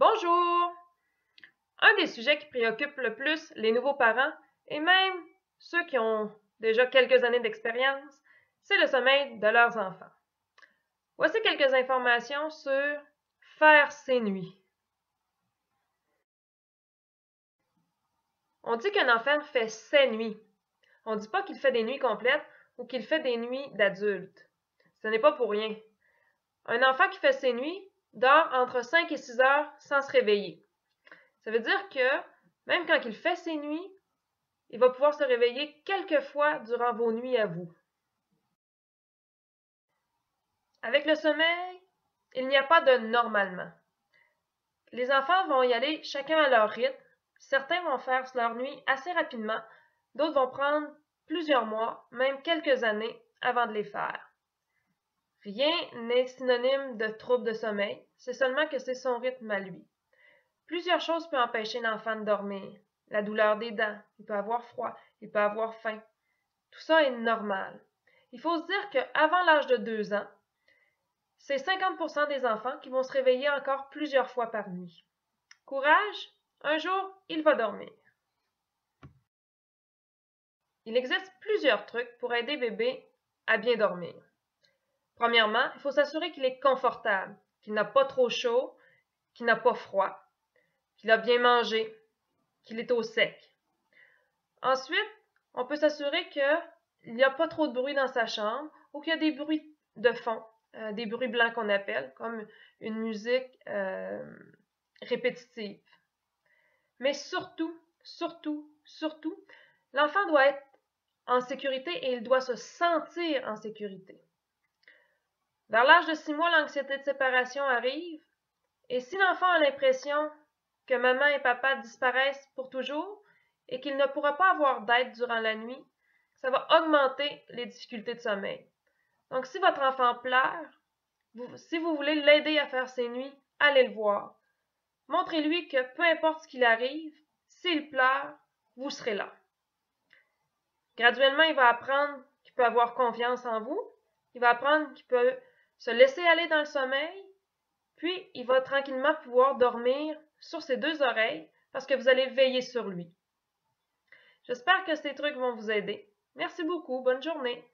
Bonjour! Un des sujets qui préoccupe le plus les nouveaux parents, et même ceux qui ont déjà quelques années d'expérience, c'est le sommeil de leurs enfants. Voici quelques informations sur faire ses nuits. On dit qu'un enfant fait ses nuits. On ne dit pas qu'il fait des nuits complètes ou qu'il fait des nuits d'adulte. Ce n'est pas pour rien. Un enfant qui fait ses nuits dort entre 5 et 6 heures sans se réveiller. Ça veut dire que même quand il fait ses nuits, il va pouvoir se réveiller quelques fois durant vos nuits à vous. Avec le sommeil, il n'y a pas de normalement. Les enfants vont y aller chacun à leur rythme. Certains vont faire leur nuit assez rapidement, d'autres vont prendre plusieurs mois, même quelques années avant de les faire. Rien n'est synonyme de trouble de sommeil, c'est seulement que c'est son rythme à lui. Plusieurs choses peuvent empêcher l'enfant de dormir. La douleur des dents, il peut avoir froid, il peut avoir faim. Tout ça est normal. Il faut se dire qu'avant l'âge de 2 ans, c'est 50% des enfants qui vont se réveiller encore plusieurs fois par nuit. Courage, un jour, il va dormir. Il existe plusieurs trucs pour aider bébé à bien dormir. Premièrement, il faut s'assurer qu'il est confortable, qu'il n'a pas trop chaud, qu'il n'a pas froid, qu'il a bien mangé, qu'il est au sec. Ensuite, on peut s'assurer qu'il n'y a pas trop de bruit dans sa chambre ou qu'il y a des bruits de fond, des bruits blancs qu'on appelle, comme une musique répétitive. Mais surtout, l'enfant doit être en sécurité et il doit se sentir en sécurité. Vers l'âge de 6 mois, l'anxiété de séparation arrive et si l'enfant a l'impression que maman et papa disparaissent pour toujours et qu'il ne pourra pas avoir d'aide durant la nuit, ça va augmenter les difficultés de sommeil. Donc, si votre enfant pleure, si vous voulez l'aider à faire ses nuits, allez le voir. Montrez-lui que peu importe ce qu'il arrive, s'il pleure, vous serez là. Graduellement, il va apprendre qu'il peut avoir confiance en vous. Il va apprendre qu'il peut se laisser aller dans le sommeil. Puis, il va tranquillement pouvoir dormir sur ses 2 oreilles parce que vous allez veiller sur lui. J'espère que ces trucs vont vous aider. Merci beaucoup. Bonne journée.